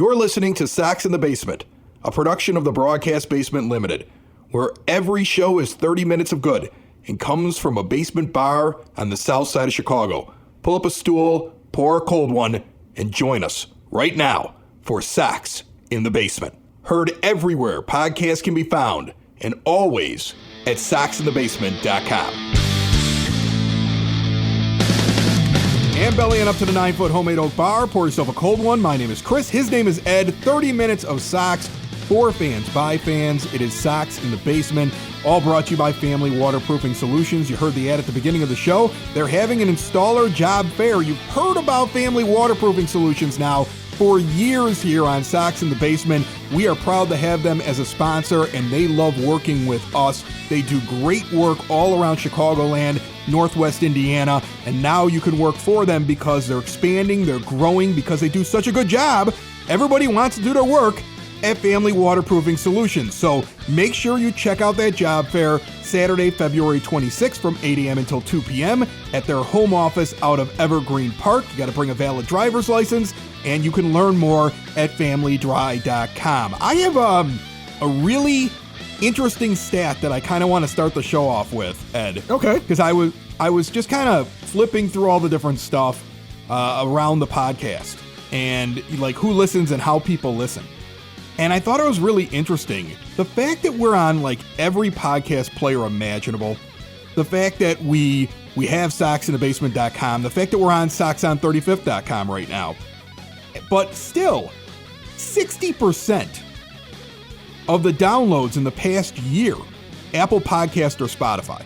You're listening to Sox in the Basement, a production of the Broadcast Basement Limited, where every show is 30 minutes of good and comes from a basement bar on the south side of Chicago. Pull up a stool, pour a cold one, and join us right now for Sox in the Basement. Heard everywhere podcasts can be found, and always at soxinthebasement.com. And bellying up to the 9-foot homemade oak bar, pour yourself a cold one. My name is Chris. His name is Ed. 30 minutes of Sox for fans, by fans. It is Sox in the Basement, all brought to you by Family Waterproofing Solutions. You heard the ad at the beginning of the show. They're having an installer job fair. You've heard about Family Waterproofing Solutions now for years here on Sox in the Basement. We are proud to have them as a sponsor, and they love working with us. They do great work all around Chicagoland, Northwest Indiana, and now you can work for them because they're expanding, they're growing, because they do such a good job. Everybody wants to do their work at Family Waterproofing Solutions. So make sure you check out that job fair Saturday, February 26th from 8 a.m. until 2 p.m. at their home office out of Evergreen Park. You got to bring a valid driver's license, and you can learn more at familydry.com. I have a really interesting stat that I kind of want to start the show off with, Ed. Okay. Because I was just kind of flipping through all the different stuff around the podcast and like who listens and how people listen. And I thought it was really interesting. The fact that we're on like every podcast player imaginable, the fact that we have soxinthebasement.com, the fact that we're on soxon35th.com right now, but still 60% of the downloads in the past year, Apple Podcast or Spotify.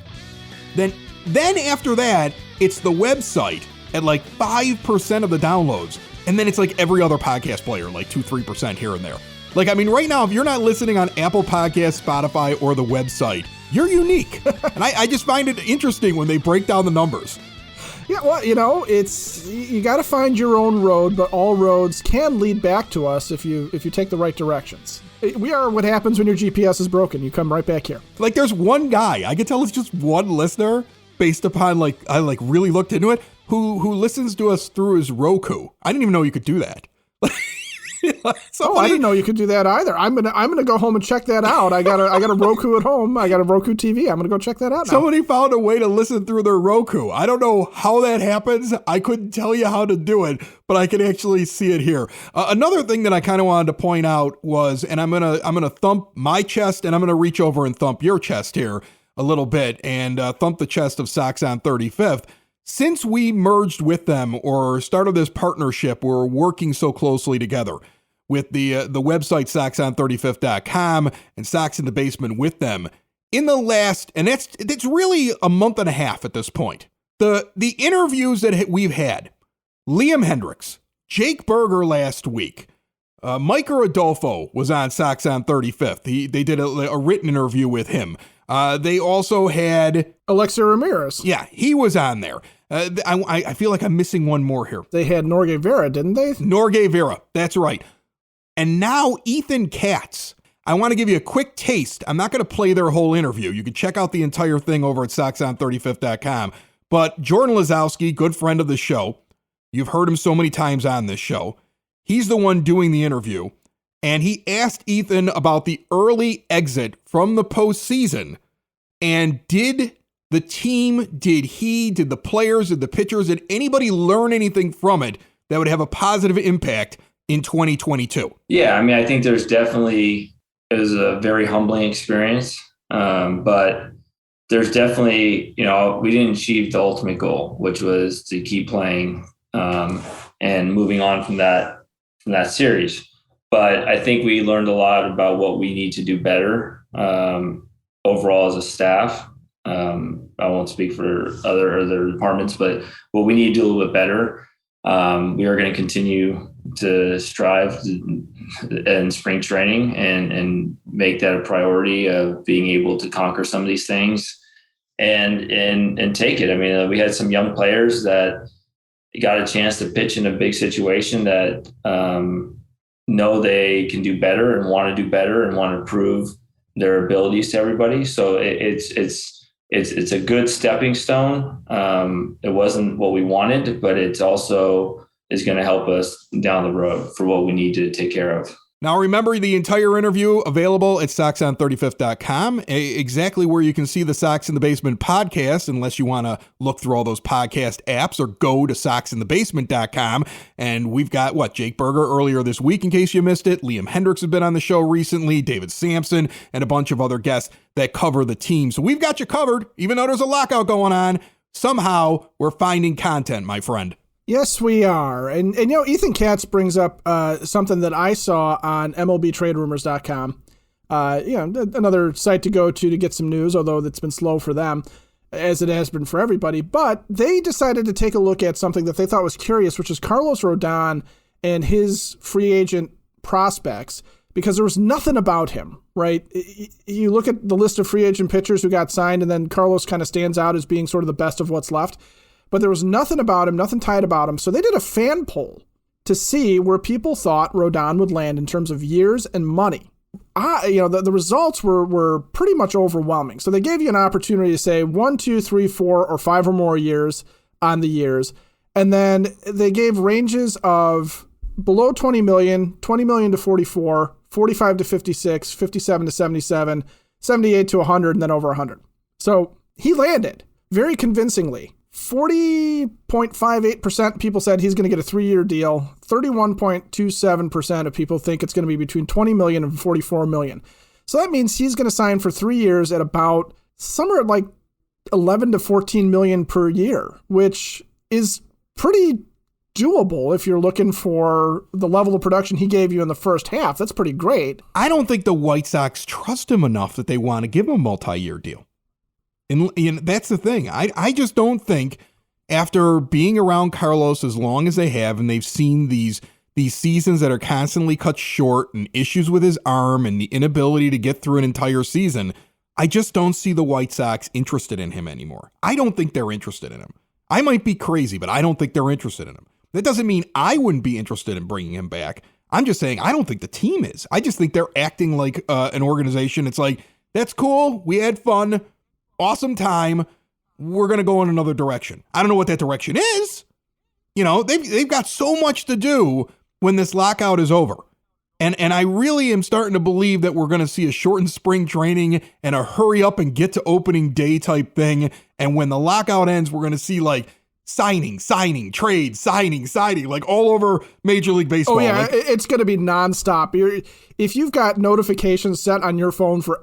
Then after that, it's the website at like 5% of the downloads. And then it's like every other podcast player, like 2-3% here and there. Like, I mean, right now, if you're not listening on Apple Podcasts, Spotify, or the website, you're unique. And I just find it interesting when they break down the numbers. Yeah, well, you know, you got to find your own road, but all roads can lead back to us if you take the right directions. We are what happens when your GPS is broken. You come right back here. Like, there's one guy, I can tell it's just one listener, based upon, like, I like really looked into it, who listens to us through his Roku. I didn't even know you could do that. I didn't know you could do that either. I'm gonna go home and check that out. I got a Roku at home. I got a Roku TV. I'm gonna go check that out now. Somebody found a way to listen through their Roku. I don't know how that happens. I couldn't tell you how to do it, but I can actually see it here. Another thing that I kind of wanted to point out was, and I'm gonna thump my chest, and I'm gonna reach over and thump your chest here a little bit, and thump the chest of Sox on 35th. Since we merged with them or started this partnership, we're working so closely together with the website soxon35th.com and Sox in the Basement with them in the last, and it's really a month and a half at this point. The interviews that we've had, Liam Hendricks, Jake Berger last week, Mike Rodolfo was on Sox on 35th. They did a written interview with him. They also had Alexei Ramirez. Yeah, he was on there. I feel like I'm missing one more here. They had Norge Vera, didn't they? Norge Vera, that's right. And now Ethan Katz. I want to give you a quick taste. I'm not going to play their whole interview. You can check out the entire thing over at soxon35th.com. But Jordan Lazowski, good friend of the show, you've heard him so many times on this show. He's the one doing the interview. And he asked Ethan about the early exit from the postseason. And did the team, did the players, did the pitchers, did anybody learn anything from it that would have a positive impact in 2022? Yeah, I mean, I think it was a very humbling experience, but there's definitely, we didn't achieve the ultimate goal, which was to keep playing and moving on from that series. But I think we learned a lot about what we need to do better overall as a staff. I won't speak for other departments, but what we need to do a little bit better. We are going to continue to strive in spring training and make that a priority of being able to conquer some of these things and take it. I mean, we had some young players that got a chance to pitch in a big situation that know they can do better and want to do better and want to prove their abilities to everybody. So it's a good stepping stone. It wasn't what we wanted, but it's is going to help us down the road for what we need to take care of. Now, remember the entire interview available at soxon35th.com, exactly where you can see the Sox in the Basement podcast, unless you want to look through all those podcast apps, or go to soxinthebasement.com. And we've got, Jake Berger earlier this week, in case you missed it. Liam Hendricks has been on the show recently, David Sampson, and a bunch of other guests that cover the team. So we've got you covered, even though there's a lockout going on. Somehow we're finding content, my friend. Yes, we are. And Ethan Katz brings up something that I saw on MLBTradeRumors.com. Another site to go to get some news, although that's been slow for them, as it has been for everybody. But they decided to take a look at something that they thought was curious, which is Carlos Rodon and his free agent prospects, because there was nothing about him, right? You look at the list of free agent pitchers who got signed, and then Carlos kind of stands out as being sort of the best of what's left. But there was nothing about him, nothing tied about him. So they did a fan poll to see where people thought Rodon would land in terms of years and money. The results were pretty much overwhelming. So they gave you an opportunity to say 1, 2, 3, 4, or 5 or more years on the years. And then they gave ranges of below 20 million, 20 million to 44, 45 to 56, 57 to 77, 78 to 100, and then over 100. So he landed very convincingly. 40.58% people said he's going to get a 3-year deal. 31.27% of people think it's going to be between 20 million and 44 million. So that means he's going to sign for 3 years at about somewhere like 11 to 14 million per year, which is pretty doable if you're looking for the level of production he gave you in the first half. That's pretty great. I don't think the White Sox trust him enough that they want to give him a multi-year deal. And that's the thing. I just don't think, after being around Carlos as long as they have, and they've seen these seasons that are constantly cut short and issues with his arm and the inability to get through an entire season, I just don't see the White Sox interested in him anymore. I don't think they're interested in him. I might be crazy, but I don't think they're interested in him. That doesn't mean I wouldn't be interested in bringing him back. I'm just saying I don't think the team is. I just think they're acting like an organization. It's like, that's cool. We had fun. Awesome time. We're going to go in another direction. I don't know what that direction is. They've got so much to do when this lockout is over. And I really am starting to believe that we're going to see a shortened spring training and a hurry up and get to opening day type thing. And when the lockout ends, we're going to see like signing, trade, signing, like all over Major League Baseball. Oh, yeah, it's going to be nonstop. If you've got notifications set on your phone for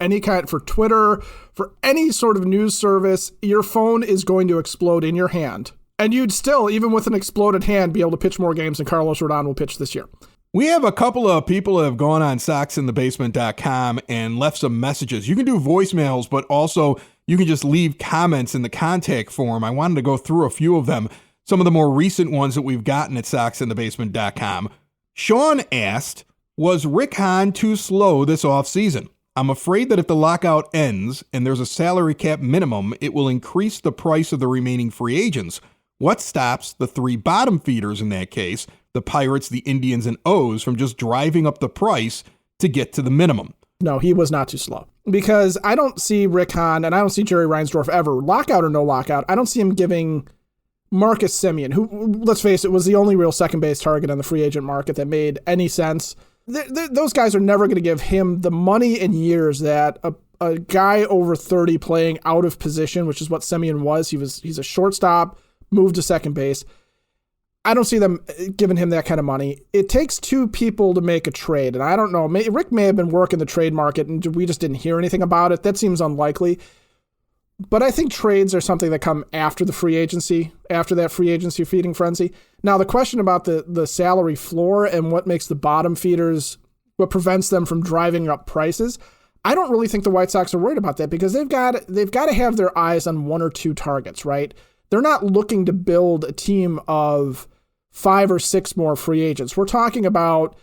Twitter, for any sort of news service, your phone is going to explode in your hand. And you'd still, even with an exploded hand, be able to pitch more games than Carlos Rodon will pitch this year. We have a couple of people that have gone on soxinthebasement.com and left some messages. You can do voicemails, but also you can just leave comments in the contact form. I wanted to go through a few of them, some of the more recent ones that we've gotten at soxinthebasement.com. Sean asked, was Rick Hahn too slow this offseason? I'm afraid that if the lockout ends and there's a salary cap minimum, it will increase the price of the remaining free agents. What stops the 3 bottom feeders in that case, the Pirates, the Indians, and O's, from just driving up the price to get to the minimum? No, he was not too slow. Because I don't see Rick Hahn and I don't see Jerry Reinsdorf ever, lockout or no lockout, I don't see him giving Marcus Semien, who, let's face it, was the only real second base target on the free agent market that made any sense. Those guys are never going to give him the money and years that a guy over 30 playing out of position, which is what Semien was. He's a shortstop, moved to second base. I don't see them giving him that kind of money. It takes 2 people to make a trade, and I don't know. Rick may have been working the trade market, and we just didn't hear anything about it. That seems unlikely. But I think trades are something that come after the free agency, after that free agency feeding frenzy. Now, the question about the salary floor and what makes the bottom feeders, what prevents them from driving up prices, I don't really think the White Sox are worried about that, because they've got to have their eyes on 1 or 2 targets, right? They're not looking to build a team of 5 or 6 more free agents. We're talking about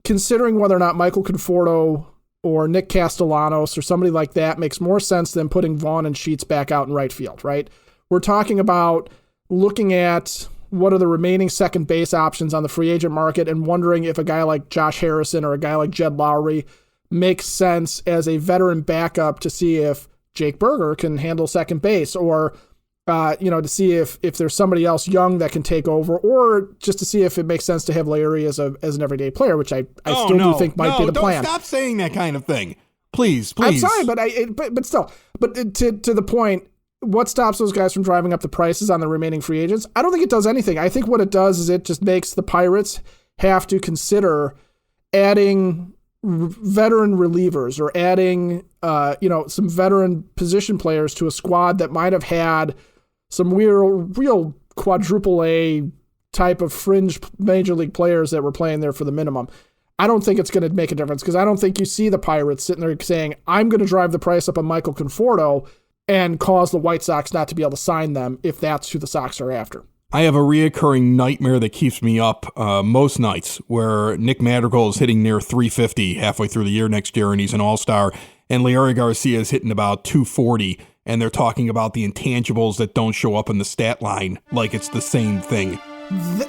considering whether or not Michael Conforto or Nick Castellanos or somebody like that makes more sense than putting Vaughn and Sheets back out in right field, right? We're talking about looking at what are the remaining second base options on the free agent market and wondering if a guy like Josh Harrison or a guy like Jed Lowry makes sense as a veteran backup to see if Jake Berger can handle second base, or to see if there's somebody else young that can take over, or just to see if it makes sense to have Larry as an everyday player, which I do think might be the plan. Stop saying that kind of thing. Please. I'm sorry, but still. But to the point, what stops those guys from driving up the prices on the remaining free agents? I don't think it does anything. I think what it does is it just makes the Pirates have to consider adding veteran relievers or adding, some veteran position players to a squad that might have had some real quadruple A type of fringe major league players that were playing there for the minimum. I don't think it's going to make a difference because I don't think you see the Pirates sitting there saying, I'm going to drive the price up on Michael Conforto and cause the White Sox not to be able to sign them if that's who the Sox are after. I have a reoccurring nightmare that keeps me up most nights where Nick Madrigal is hitting near 350 halfway through the year next year, and he's an all-star, and Leury Garcia is hitting about 240, and they're talking about the intangibles that don't show up in the stat line like it's the same thing.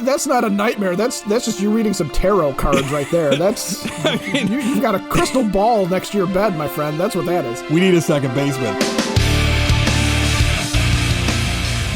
That's not a nightmare. That's just you reading some tarot cards right there. That's you've got a crystal ball next to your bed, my friend. That's what that is. We need a second baseman.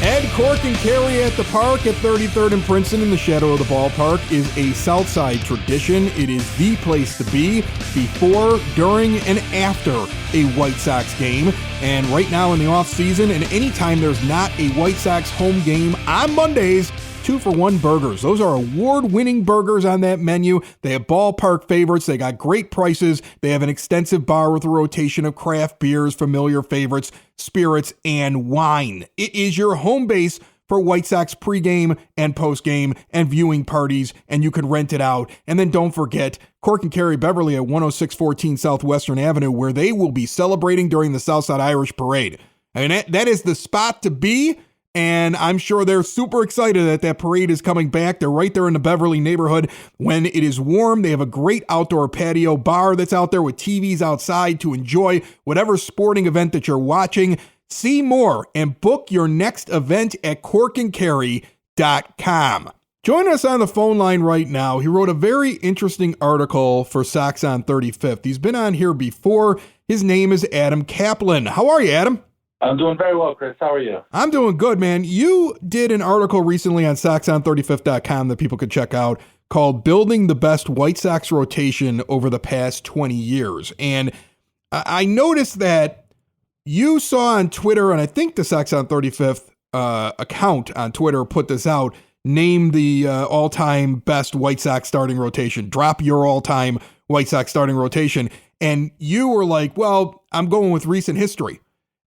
Ed, Cork, and Carey at the park at 33rd and Princeton in the shadow of the ballpark is a Southside tradition. It is the place to be before, during, and after a White Sox game. And right now in the off-season, and anytime there's not a White Sox home game on Mondays, 2-for-1 burgers. Those are award-winning burgers on that menu. They have ballpark favorites. They got great prices. They have an extensive bar with a rotation of craft beers, familiar favorites, spirits, and wine. It is your home base for White Sox pregame and postgame and viewing parties, and you can rent it out. And then don't forget Cork and Carey Beverly at 10614 Southwestern Avenue, where they will be celebrating during the Southside Irish Parade. I mean, that is the spot to be. And I'm sure they're super excited that that parade is coming back. They're right there in the Beverly neighborhood. When it is warm, they have a great outdoor patio bar that's out there with TVs outside to enjoy whatever sporting event that you're watching. See more and book your next event at corkandcarey.com. Join us on the phone line right now. He wrote a very interesting article for Sox on 35th. He's been on here before. His name is Adam Kaplan. How are you, Adam? I'm doing very well, Chris. How are you? I'm doing good, man. You did an article recently on SoxOn35th.com that people could check out called Building the Best White Sox Rotation Over the Past 20 Years. And I noticed that you saw on Twitter, and I think the Sox on 35th account on Twitter put this out, name the all-time best White Sox starting rotation. Drop your all-time White Sox starting rotation. And you were like, well, I'm going with recent history.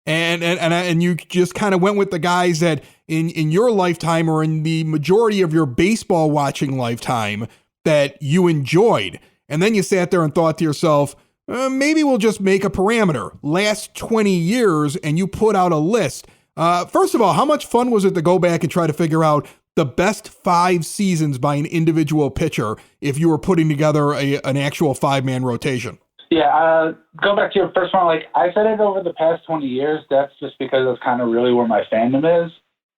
And you just kind of went with the guys that in your lifetime or in the majority of your baseball watching lifetime that you enjoyed. And then you sat there and thought to yourself, maybe we'll just make a parameter, last 20 years, and you put out a list. First of all, how much fun was it to go back and try to figure out the best 5 seasons by an individual pitcher if you were putting together an actual 5-man rotation? Yeah, go back to your first one. Like I said it over the past 20 years. That's just because that's kind of really where my fandom is.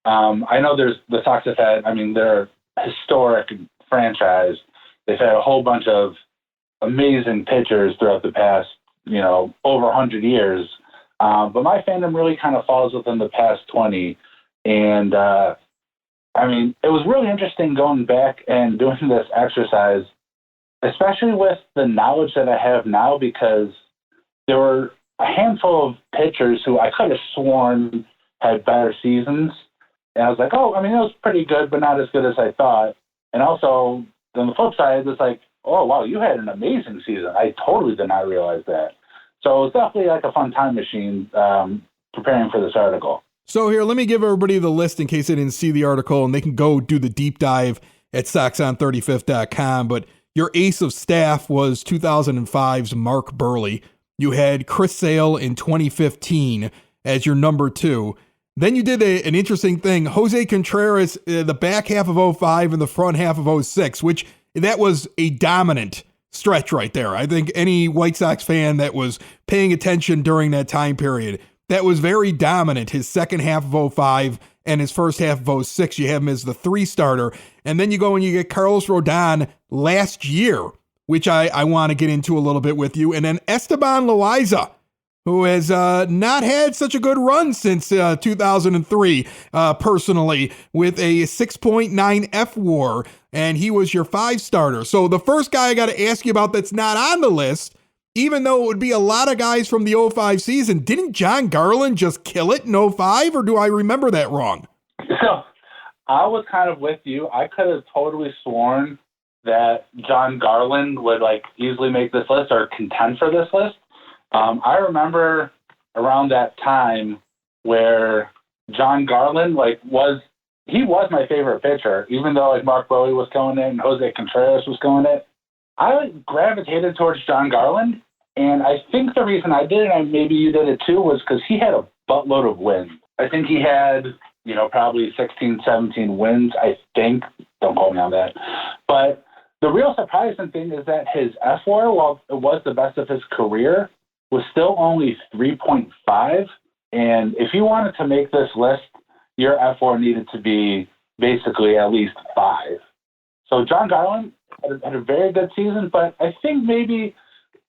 I know there's the Sox have had, they're a historic franchise. They've had a whole bunch of amazing pitchers throughout the past, over 100 years. But my fandom really kind of falls within the past 20. And, it was really interesting going back and doing this exercise, especially with the knowledge that I have now, because there were a handful of pitchers who I could have sworn had better seasons. And I was like, it was pretty good, but not as good as I thought. And also, on the flip side, it's like, oh, wow, you had an amazing season. I totally did not realize that. So it was definitely like a fun time machine preparing for this article. So here, let me give everybody the list in case they didn't see the article, and they can go do the deep dive at SoxOn35th.com. But your ace of staff was 2005's Mark Burley. You had Chris Sale in 2015 as your number 2. Then you did an interesting thing. Jose Contreras, the back half of 05 and the front half of 06, which that was a dominant stretch right there. I think any White Sox fan that was paying attention during that time period, that was very dominant. His second half of 05 and his first half of 06, you have him as the 3 starter. And then you go and you get Carlos Rodon last year, which I want to get into a little bit with you. And then Esteban Loaiza, who has not had such a good run since 2003, personally, with a 6.9 F-WAR, and he was your 5 starter. So the first guy I got to ask you about that's not on the list, even though it would be a lot of guys from the 05 season, didn't John Garland just kill it in 05, or do I remember that wrong? So I was kind of with you. I could have totally sworn that John Garland would easily make this list or contend for this list. I remember around that time where John Garland was my favorite pitcher, even though Mark Bowie was killing it and Jose Contreras was killing it. I gravitated towards John Garland, and I think the reason I did it, and maybe you did it too, was because he had a buttload of wins. I think he had probably 16, 17 wins, I think. Don't quote me on that. But the real surprising thing is that his F-WAR, while it was the best of his career, was still only 3.5. And if you wanted to make this list, your F-WAR needed to be basically at least 5. So John Garland had a very good season, but I think maybe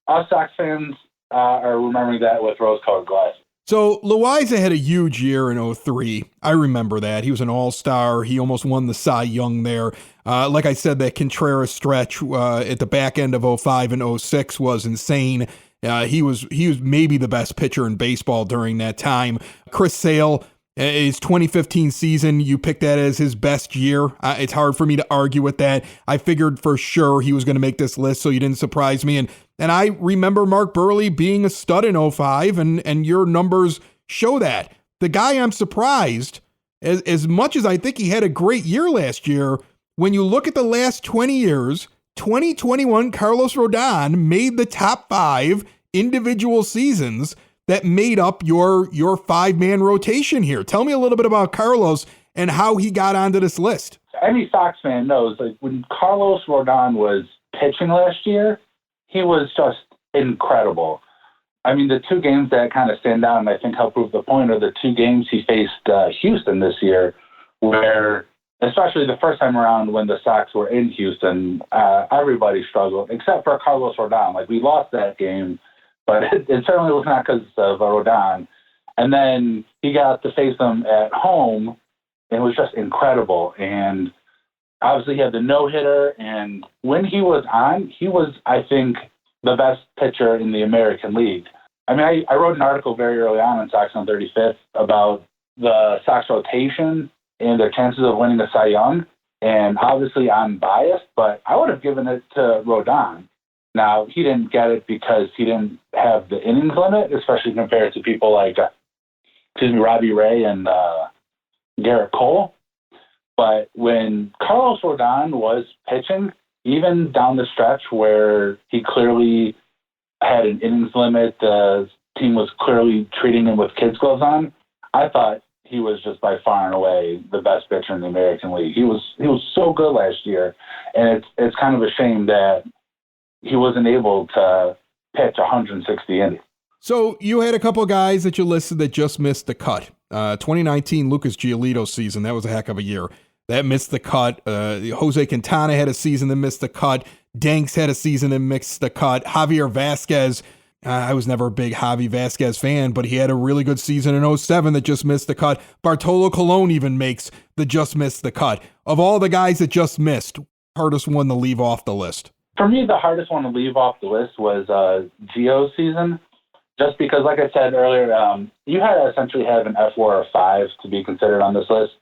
us Sox fans are remembering that with rose-colored glasses. So Loaiza had a huge year in 03. I remember that. He was an all-star. He almost won the Cy Young there. Like I said, that Contreras stretch at the back end of 05 and 06 was insane. He was maybe the best pitcher in baseball during that time. Chris Sale, his 2015 season, you picked that as his best year. It's hard for me to argue with that. I figured for sure he was going to make this list, so you didn't surprise me. And I remember Mark Burley being a stud in 05, and your numbers show that. The guy I'm surprised, as much as I think he had a great year last year, when you look at the last 20 years, 2021 Carlos Rodon made the top 5 individual seasons that made up your 5-man rotation here. Tell me a little bit about Carlos and how he got onto this list. Any Sox fan knows, when Carlos Rodon was pitching last year, he was just incredible. I mean, the 2 games that kind of stand out and I think help prove the point are the 2 games he faced Houston this year, where, especially the first time around when the Sox were in Houston, everybody struggled, except for Carlos Rodon. We lost that game, but it certainly was not because of Rodon. And then he got to face them at home, and it was just incredible. And obviously he had the no-hitter, and when he was on, he was, I think, the best pitcher in the American League. I mean, I wrote an article very early on in Sox on 35th about the Sox rotation and their chances of winning the Cy Young, and obviously I'm biased, but I would have given it to Rodon. Now, he didn't get it because he didn't have the innings limit, especially compared to people like, Robbie Ray and Garrett Cole. But when Carlos Rodon was pitching, even down the stretch where he clearly had an innings limit, the team was clearly treating him with kids' gloves on, I thought he was just by far and away the best pitcher in the American League. He was so good last year, and it's kind of a shame that he wasn't able to pitch 160 innings. So you had a couple of guys that you listed that just missed the cut. 2019 Lucas Giolito season, that was a heck of a year. That missed the cut. Jose Quintana had a season that missed the cut. Danks had a season that missed the cut. Javier Vasquez, I was never a big Javi Vasquez fan, but he had a really good season in 07 that just missed the cut. Bartolo Colon even makes the just missed the cut. Of all the guys that just missed, hardest one to leave off the list? For me, the hardest one to leave off the list was Gio's season. Just because, like I said earlier, you had to essentially have an F-WAR of 5 to be considered on this list.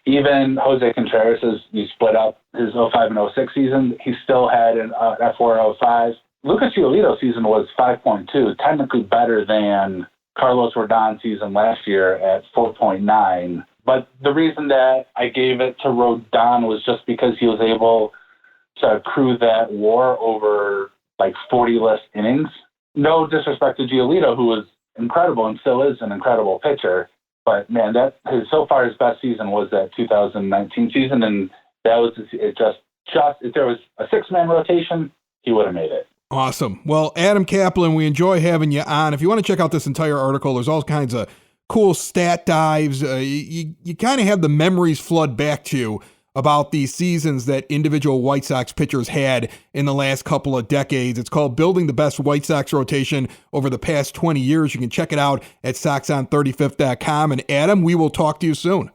Even Jose Contreras, you split up his 05 and 06 season, he still had an F-WAR of 5. Lucas Giolito's season was 5.2, technically better than Carlos Rodon's season last year at 4.9. But the reason that I gave it to Rodon was just because he was able to accrue that WAR over 40 less innings. No disrespect to Giolito, who was incredible and still is an incredible pitcher. But, man, so far his best season was that 2019 season, and that was it. Just if there was a 6-man rotation, he would have made it. Awesome. Well, Adam Kaplan, we enjoy having you on. If you want to check out this entire article, there's all kinds of cool stat dives. You kind of have the memories flood back to you about these seasons that individual White Sox pitchers had in the last couple of decades. It's called Building the Best White Sox Rotation Over the Past 20 Years. You can check it out at soxon35th.com. And Adam, we will talk to you soon.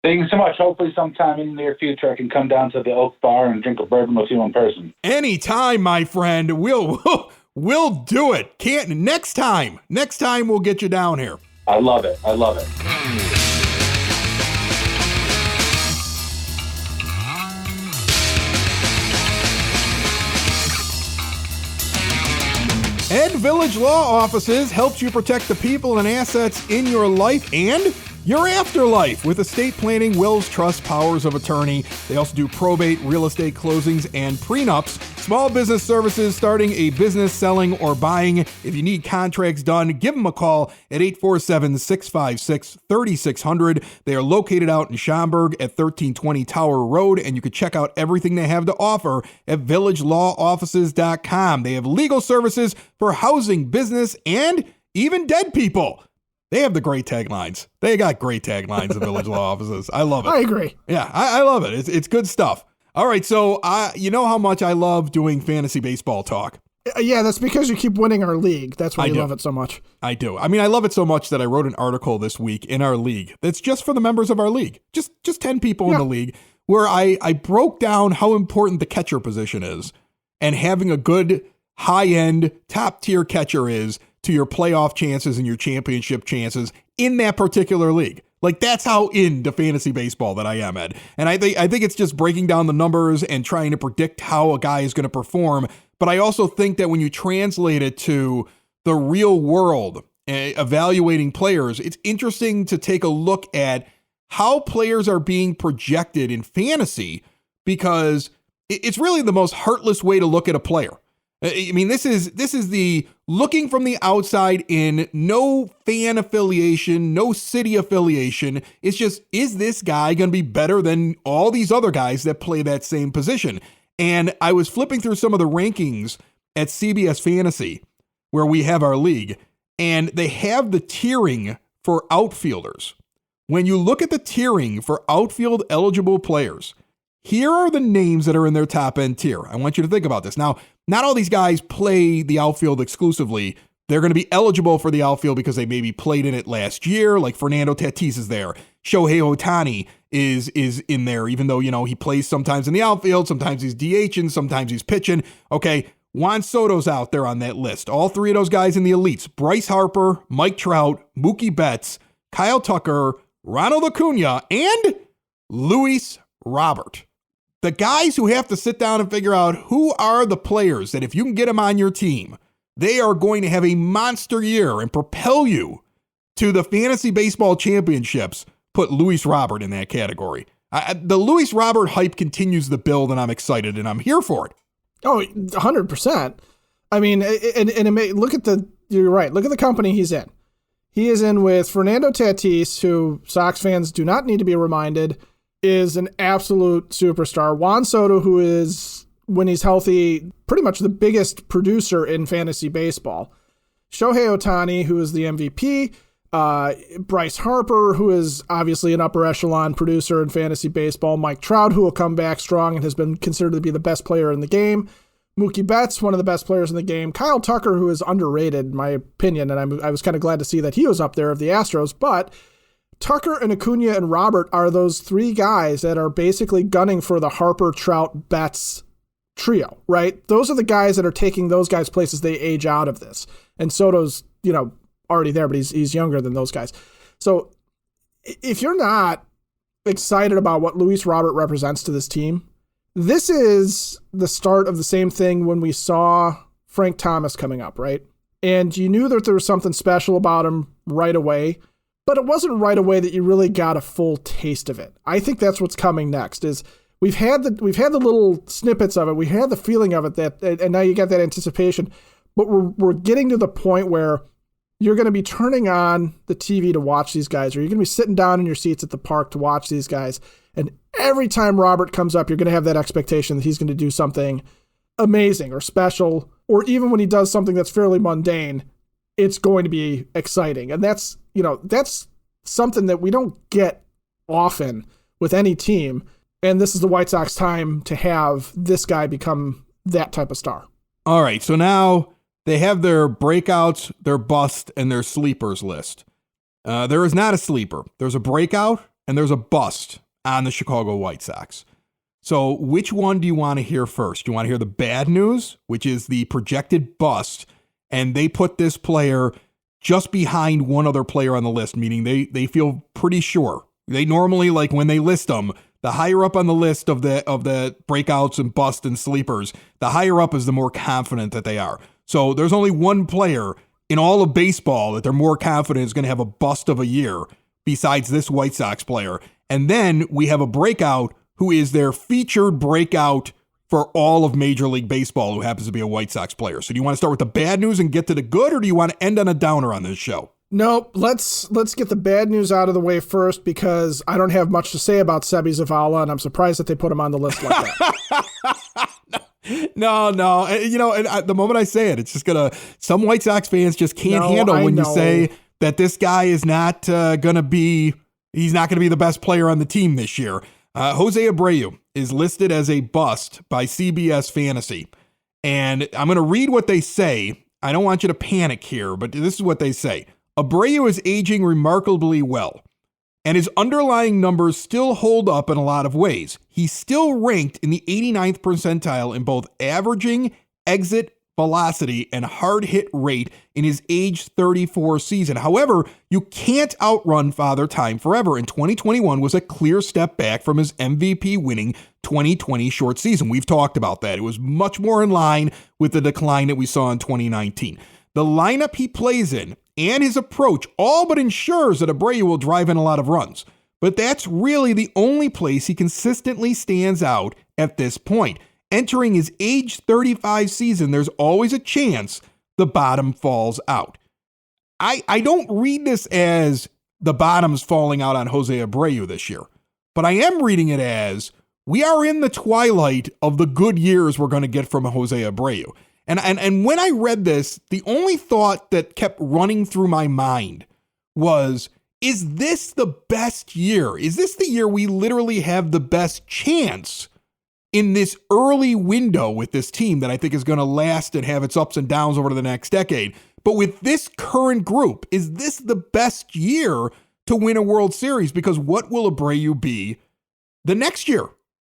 Thank you so much. Hopefully sometime in the near future I can come down to the Oak Bar and drink a bourbon with you in person. Anytime, my friend. We'll do it. Next time we'll get you down here. I love it. Ed Village Law Offices helps you protect the people and assets in your life and your afterlife with estate planning, wills, trusts, powers of attorney. They also do probate, real estate closings, and prenups. Small business services, starting a business, selling, or buying. If you need contracts done, give them a call at 847-656-3600. They are located out in Schaumburg at 1320 Tower Road, and you can check out everything they have to offer at villagelawoffices.com. They have legal services for housing, business, and even dead people. They have the great taglines. They got great taglines at Village Law Offices. I love it. I agree. Yeah, I love it. It's good stuff. All right, so you know how much I love doing fantasy baseball talk. Yeah, that's because you keep winning our league. That's why you love it so much. I do. I mean, I love it so much that I wrote an article this week in our league that's just for the members of our league. Just 10 people in the league, where I broke down how important the catcher position is and having a good high-end, top-tier catcher is to your playoff chances and your championship chances in that particular league. Like, that's how into fantasy baseball that I am, Ed. And I think it's just breaking down the numbers and trying to predict how a guy is going to perform. But I also think that when you translate it to the real world, evaluating players, it's interesting to take a look at how players are being projected in fantasy, because it's really the most heartless way to look at a player. I mean, this is the looking from the outside in, no fan affiliation, no city affiliation. It's just, is this guy going to be better than all these other guys that play that same position? And I was flipping through some of the rankings at CBS Fantasy, where we have our league, and they have the tiering for outfielders. When you look at the tiering for outfield eligible players, here are the names that are in their top end tier. I want you to think about this. Now, not all these guys play the outfield exclusively. They're going to be eligible for the outfield because they maybe played in it last year, like Fernando Tatis is there. Shohei Ohtani is in there, even though, he plays sometimes in the outfield, sometimes he's DHing, sometimes he's pitching. Okay, Juan Soto's out there on that list. All three of those guys in the elites: Bryce Harper, Mike Trout, Mookie Betts, Kyle Tucker, Ronald Acuna, and Luis Robert. The guys who have to sit down and figure out who are the players that if you can get them on your team, they are going to have a monster year and propel you to the fantasy baseball championships. Put Luis Robert in that category. The Luis Robert hype continues to build, and I'm excited, and I'm here for it. Oh, 100%. I mean, you're right. Look at the company he's in. He is in with Fernando Tatis, who Sox fans do not need to be reminded is an absolute superstar. Juan Soto, who is, when he's healthy, pretty much the biggest producer in fantasy baseball. Shohei Ohtani, who is the MVP. Bryce Harper, who is obviously an upper echelon producer in fantasy baseball. Mike Trout, who will come back strong and has been considered to be the best player in the game. Mookie Betts, one of the best players in the game. Kyle Tucker, who is underrated, in my opinion, and I was kind of glad to see that he was up there of the Astros, but Tucker and Acuna and Robert are those three guys that are basically gunning for the Harper, Trout, Betts trio, right? Those are the guys that are taking those guys' places they age out of this. And Soto's, already there, but he's younger than those guys. So if you're not excited about what Luis Robert represents to this team, this is the start of the same thing when we saw Frank Thomas coming up, right? And you knew that there was something special about him right away. But it wasn't right away that you really got a full taste of it. I think that's what's coming next. Is we've had the little snippets of it, we had the feeling of it and now you got that anticipation. But we're getting to the point where you're going to be turning on the TV to watch these guys, or you're going to be sitting down in your seats at the park to watch these guys. And every time Robert comes up, you're going to have that expectation that he's going to do something amazing or special, or even when he does something that's fairly mundane, it's going to be exciting. And that's something that we don't get often with any team. And this is the White Sox time to have this guy become that type of star. All right, so now they have their breakouts, their bust, and their sleepers list. There is not a sleeper. There's a breakout and there's a bust on the Chicago White Sox. So which one do you want to hear first? You want to hear the bad news, which is the projected bust, and they put this player just behind one other player on the list, meaning they feel pretty sure. They normally, like when they list them, the higher up on the list of the breakouts and bust and sleepers, the higher up is the more confident that they are. So there's only one player in all of baseball that they're more confident is going to have a bust of a year besides this White Sox player. And then we have a breakout who is their featured breakout for all of Major League Baseball, who happens to be a White Sox player. So do you want to start with the bad news and get to the good, or do you want to end on a downer on this show? Nope. Let's get the bad news out of the way first, because I don't have much to say about Sebi Zavala, and I'm surprised that they put him on the list like that. No. And the moment I say it, it's just some White Sox fans just can't handle when you say that this guy is not he's not going to be the best player on the team this year. Jose Abreu is listed as a bust by CBS Fantasy. And I'm going to read what they say. I don't want you to panic here, but this is what they say. Abreu is aging remarkably well, and his underlying numbers still hold up in a lot of ways. He's still ranked in the 89th percentile in both averaging, exit velocity, and hard hit rate in his age 34 season. However, you can't outrun Father Time forever, and 2021 was a clear step back from his MVP winning 2020 short season. We've talked about that. It was much more in line with the decline that we saw in 2019. The lineup he plays in and his approach all but ensures that Abreu will drive in a lot of runs. But that's really the only place he consistently stands out at this point. Entering his age 35 season, there's always a chance the bottom falls out. I don't read this as the bottom's falling out on Jose Abreu this year, but I am reading it as we are in the twilight of the good years we're going to get from Jose Abreu. And when I read this, the only thought that kept running through my mind was, is this the best year? Is this the year we literally have the best chance in this early window with this team that I think is going to last and have its ups and downs over the next decade? But with this current group, is this the best year to win a World Series? Because what will Abreu be the next year?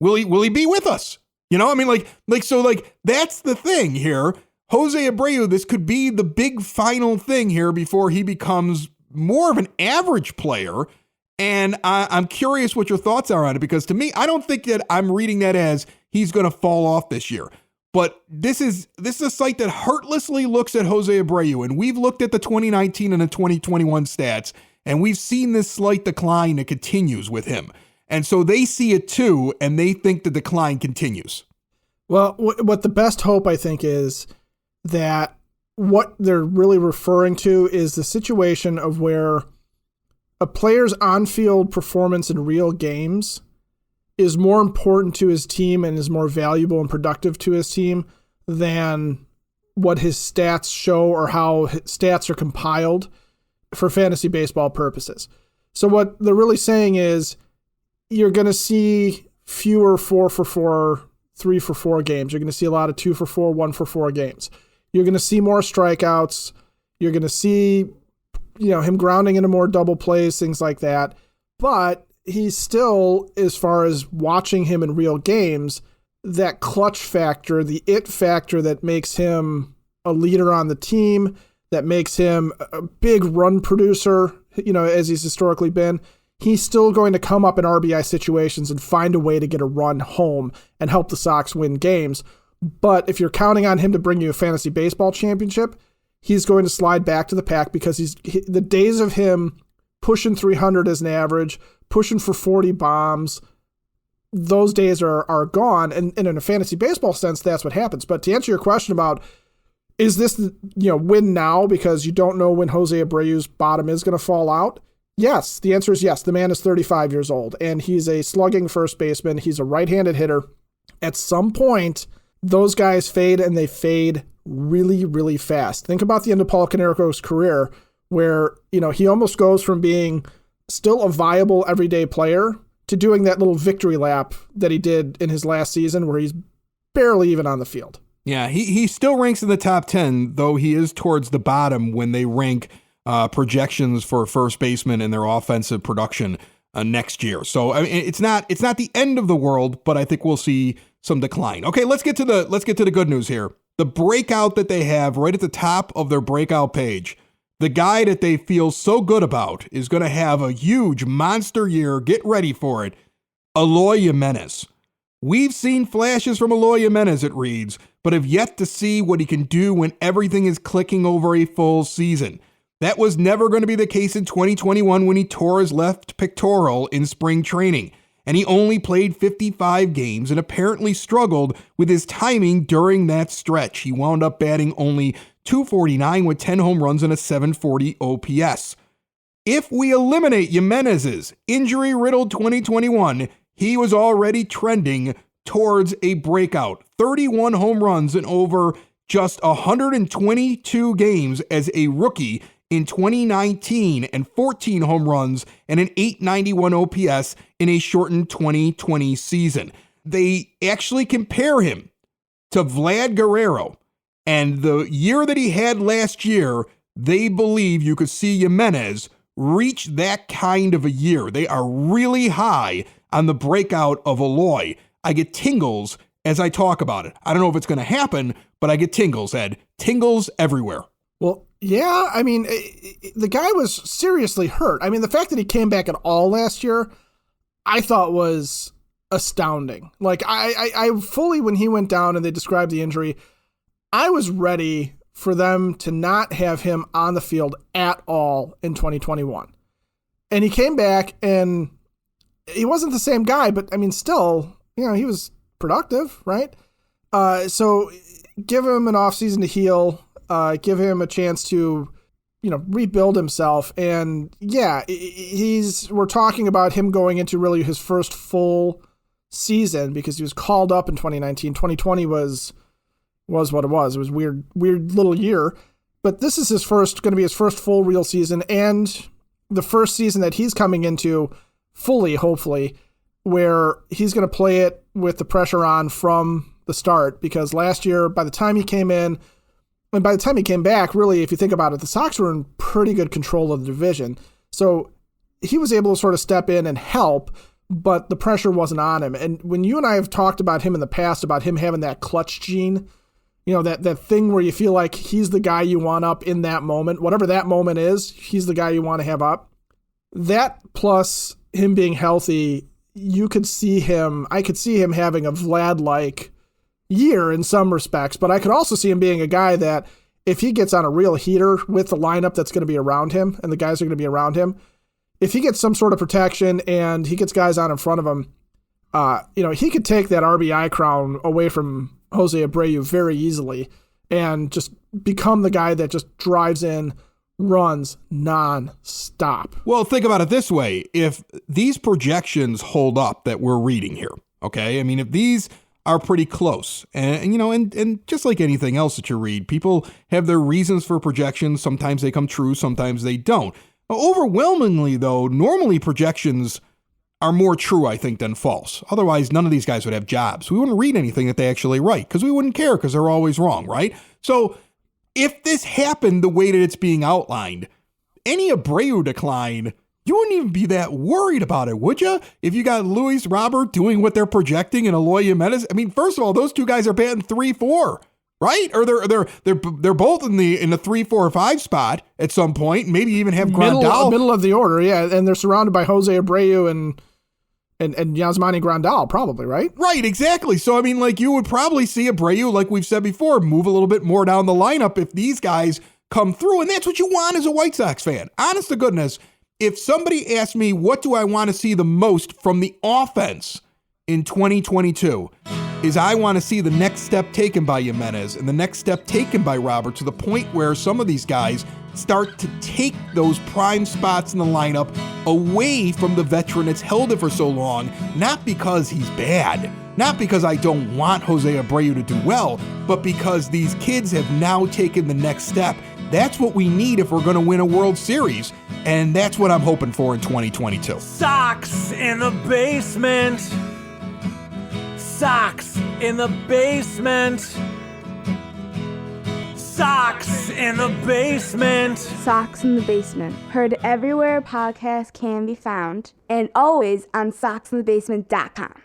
Will he be with us? You know, I mean, so that's the thing here. Jose Abreu, this could be the big final thing here before he becomes more of an average player. And I'm curious what your thoughts are on it, because to me, I don't think that I'm reading that as he's going to fall off this year. But this is a site that heartlessly looks at Jose Abreu, and we've looked at the 2019 and the 2021 stats, and we've seen this slight decline that continues with him. And so they see it too, and they think the decline continues. Well, what the best hope, I think, is that what they're really referring to is the situation of where a player's on-field performance in real games is more important to his team and is more valuable and productive to his team than what his stats show or how his stats are compiled for fantasy baseball purposes. So what they're really saying is you're going to see fewer 4-for-4, 3-for-4 games. You're going to see a lot of 2-for-4, 1-for-4 games. You're going to see more strikeouts. You're going to see, him grounding into more double plays, things like that. But he's still, as far as watching him in real games, that clutch factor, the it factor that makes him a leader on the team, that makes him a big run producer, as he's historically been. He's still going to come up in RBI situations and find a way to get a run home and help the Sox win games. But if you're counting on him to bring you a fantasy baseball championship, he's going to slide back to the pack, because the days of him pushing 300 as an average, pushing for 40 bombs, those days are gone. And in a fantasy baseball sense, that's what happens. But to answer your question about, is this, win now because you don't know when Jose Abreu's bottom is going to fall out? Yes, the answer is yes. The man is 35 years old, and he's a slugging first baseman. He's a right-handed hitter. At some point, those guys fade, and they fade really, really fast. Think about the end of Paul Konero's career, where, he almost goes from being still a viable everyday player to doing that little victory lap that he did in his last season where he's barely even on the field. Yeah, he still ranks in the top 10, though he is towards the bottom when they rank projections for first baseman and their offensive production next year. So I mean, it's not the end of the world, but I think we'll see some decline. Okay, let's get to the good news here. The breakout that they have right at the top of their breakout page, the guy that they feel so good about is going to have a huge monster year. Get ready for it. Eloy Jimenez. We've seen flashes from Eloy Jimenez, it reads, but have yet to see what he can do when everything is clicking over a full season. That was never going to be the case in 2021 when he tore his left pectoral in spring training, and he only played 55 games and apparently struggled with his timing during that stretch. He wound up batting only .249 with 10 home runs and a .740 OPS. If we eliminate Jimenez's injury-riddled 2021, he was already trending towards a breakout. 31 home runs in over just 122 games as a rookie in 2019 and 14 home runs and an .891 OPS in a shortened 2020 season. They actually compare him to Vlad Guerrero, and the year that he had last year, they believe you could see Jimenez reach that kind of a year. They are really high on the breakout of Eloy. I get tingles as I talk about it. I don't know if it's going to happen, but I get tingles, Ed. Tingles everywhere. Well, yeah, I mean, the guy was seriously hurt. I mean, the fact that he came back at all last year, I thought was astounding. Like, I fully, when he went down and they described the injury, I was ready for them to not have him on the field at all in 2021. And he came back and he wasn't the same guy, but I mean, still, you know, he was productive, right? So give him an offseason to heal, give him a chance to, you know, rebuild himself. And yeah, we're talking about him going into really his first full season because he was called up in 2019. 2020 was what it was. It was weird little year, but this is going to be his first full real season and the first season that he's coming into fully, hopefully, where he's going to play it with the pressure on from the start, because last year, by the time he came in and by the time he came back, really, if you think about it, the Sox were in pretty good control of the division. So he was able to sort of step in and help, but the pressure wasn't on him. And when you and I have talked about him in the past, about him having that clutch gene, you know, that thing where you feel like he's the guy you want up in that moment, whatever that moment is, he's the guy you want to have up. That plus him being healthy, I could see him having a Vlad-like year in some respects, but I could also see him being a guy that if he gets on a real heater with the lineup that's going to be around him and the guys are going to be around him, if he gets some sort of protection and he gets guys out in front of him, you know, he could take that RBI crown away from Jose Abreu very easily and just become the guy that just drives in runs non-stop. Well, think about it this way. If these projections hold up that we're reading here, okay? I mean, if these are pretty close, and you know, and just like anything else that you read, people have their reasons for projections. Sometimes they come true, sometimes they don't. Overwhelmingly, though, normally projections are more true, I think, than false. Otherwise, none of these guys would have jobs. We wouldn't read anything that they actually write because we wouldn't care because they're always wrong, right? So if this happened the way that it's being outlined, any Abreu decline, you wouldn't even be that worried about it, would you? If you got Luis Robert doing what they're projecting and Eloy Jimenez, I mean, first of all, those two guys are batting 3-4, right? Or they're both in the 3, 4, or 5 spot at some point. Maybe even have Grandal middle of the order, yeah. And they're surrounded by Jose Abreu and Yasmani Grandal, probably, right? Right, exactly. So, I mean, like, you would probably see Abreu, like we've said before, move a little bit more down the lineup if these guys come through. And that's what you want as a White Sox fan. Honest to goodness, if somebody asked me, what do I want to see the most from the offense in 2022, is I want to see the next step taken by Jimenez and the next step taken by Robert to the point where some of these guys start to take those prime spots in the lineup away from the veteran that's held it for so long, not because he's bad, not because I don't want Jose Abreu to do well, but because these kids have now taken the next step. That's what we need if we're going to win a World Series. And that's what I'm hoping for in 2022. Sox in the basement. Sox in the basement. Sox in the basement. Sox in the Basement. Heard everywhere podcasts can be found, and always on soxinthebasement.com.